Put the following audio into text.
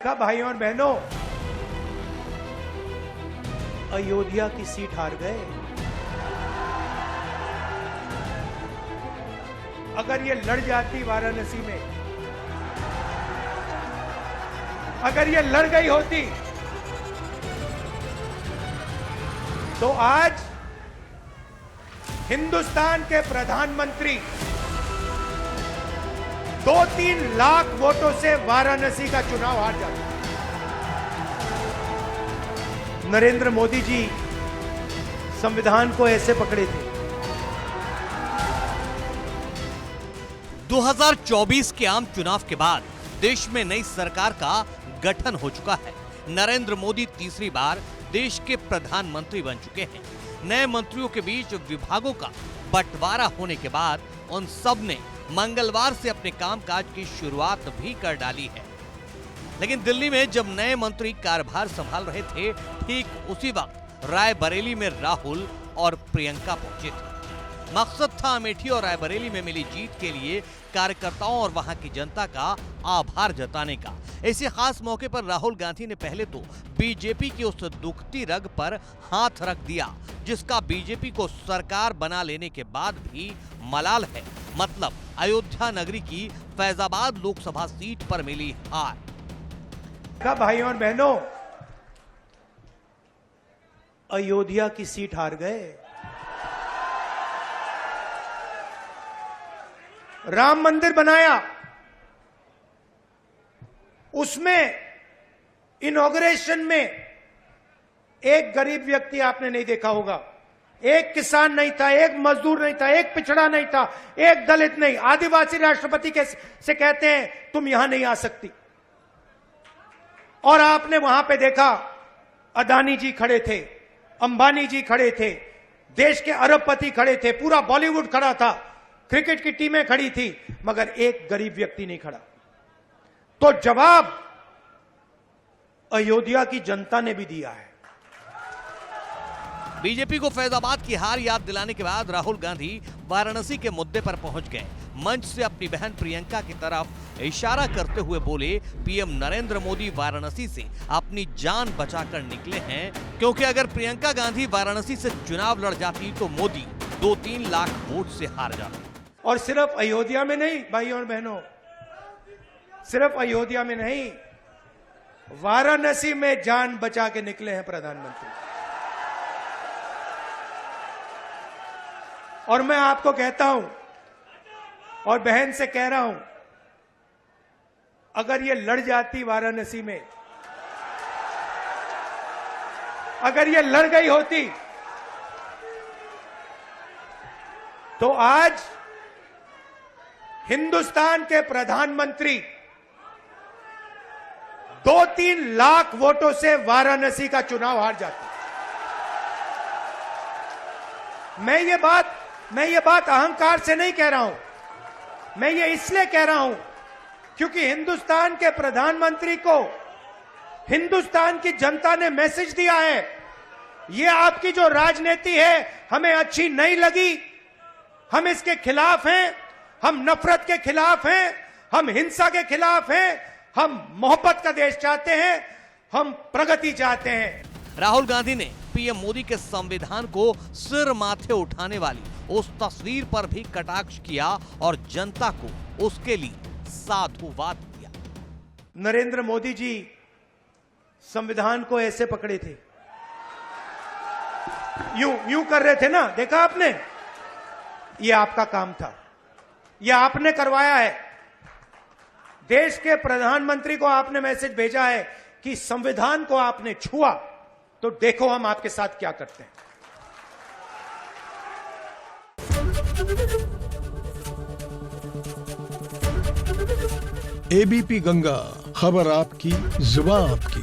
का भाइयों और बहनों, अयोध्या की सीट हार गए। अगर ये लड़ जाती वाराणसी में, अगर ये लड़ गई होती तो आज हिंदुस्तान के प्रधानमंत्री 2-3 लाख वोटों से वाराणसी का चुनाव हार जाते। नरेंद्र मोदी जी संविधान को ऐसे पकड़े थे। 2024 के आम चुनाव के बाद देश में नई सरकार का गठन हो चुका है। नरेंद्र मोदी तीसरी बार देश के प्रधानमंत्री बन चुके हैं। नए मंत्रियों के बीच विभागों का बंटवारा होने के बाद उन सब ने मंगलवार से अपने कामकाज की शुरुआत भी कर डाली है। लेकिन दिल्ली में जब नए मंत्री कार्यभार संभाल रहे थे, ठीक उसी वक्त रायबरेली में राहुल और प्रियंका पहुंचे थे। मकसद था अमेठी और रायबरेली में मिली जीत के लिए कार्यकर्ताओं और वहां की जनता का आभार जताने का। इसी खास मौके पर राहुल गांधी ने पहले तो बीजेपी की उस दुखती रग पर हाथ रख दिया जिसका बीजेपी को सरकार बना लेने के बाद भी मलाल है। मतलब अयोध्या नगरी की फैजाबाद लोकसभा सीट पर मिली हार। का भाइयों और बहनों, अयोध्या की सीट हार गए। राम मंदिर बनाया, उसमें इनॉग्रेशन में एक गरीब व्यक्ति आपने नहीं देखा होगा, एक किसान नहीं था, एक मजदूर नहीं था, एक पिछड़ा नहीं था, एक दलित नहीं। आदिवासी राष्ट्रपति से कहते हैं तुम यहां नहीं आ सकती। और आपने वहां पे देखा अदानी जी खड़े थे, अंबानी जी खड़े थे, देश के अरबपति खड़े थे, पूरा बॉलीवुड खड़ा था, क्रिकेट की टीमें खड़ी थी, मगर एक गरीब व्यक्ति नहीं खड़ा। तो जवाब अयोध्या की जनता ने भी दिया है। बीजेपी को फैजाबाद की हार याद दिलाने के बाद राहुल गांधी वाराणसी के मुद्दे पर पहुंच गए। मंच से अपनी बहन प्रियंका की तरफ इशारा करते हुए बोले, पीएम नरेंद्र मोदी वाराणसी से अपनी जान बचाकर निकले हैं, क्योंकि अगर प्रियंका गांधी वाराणसी से चुनाव लड़ जाती तो मोदी 2-3 लाख वोट से हार जाते। और सिर्फ अयोध्या में नहीं भाइयों और बहनों, सिर्फ अयोध्या में नहीं, वाराणसी में जान बचा के निकले हैं प्रधानमंत्री। और मैं आपको कहता हूं और बहन से कह रहा हूं, अगर ये लड़ जाती वाराणसी में, अगर ये लड़ गई होती तो आज हिंदुस्तान के प्रधानमंत्री 2-3 लाख वोटों से वाराणसी का चुनाव हार जाते। मैं ये बात अहंकार से नहीं कह रहा हूं, मैं ये इसलिए कह रहा हूं क्योंकि हिंदुस्तान के प्रधानमंत्री को हिंदुस्तान की जनता ने मैसेज दिया है, ये आपकी जो राजनीति है हमें अच्छी नहीं लगी, हम इसके खिलाफ हैं, हम नफरत के खिलाफ हैं, हम हिंसा के खिलाफ हैं, हम मोहब्बत का देश चाहते हैं, हम प्रगति चाहते हैं। राहुल गांधी ने पीएम मोदी के संविधान को सिर माथे उठाने वाली उस तस्वीर पर भी कटाक्ष किया और जनता को उसके लिए साधुवाद दिया। नरेंद्र मोदी जी संविधान को ऐसे पकड़े थे, यूं कर रहे थे ना, देखा आपने? ये आपका काम था, ये आपने करवाया है। देश के प्रधानमंत्री को आपने मैसेज भेजा है कि संविधान को आपने छुआ तो देखो हम आपके साथ क्या करते हैं। एबीपी गंगा, खबर आपकी, जुबान आपकी।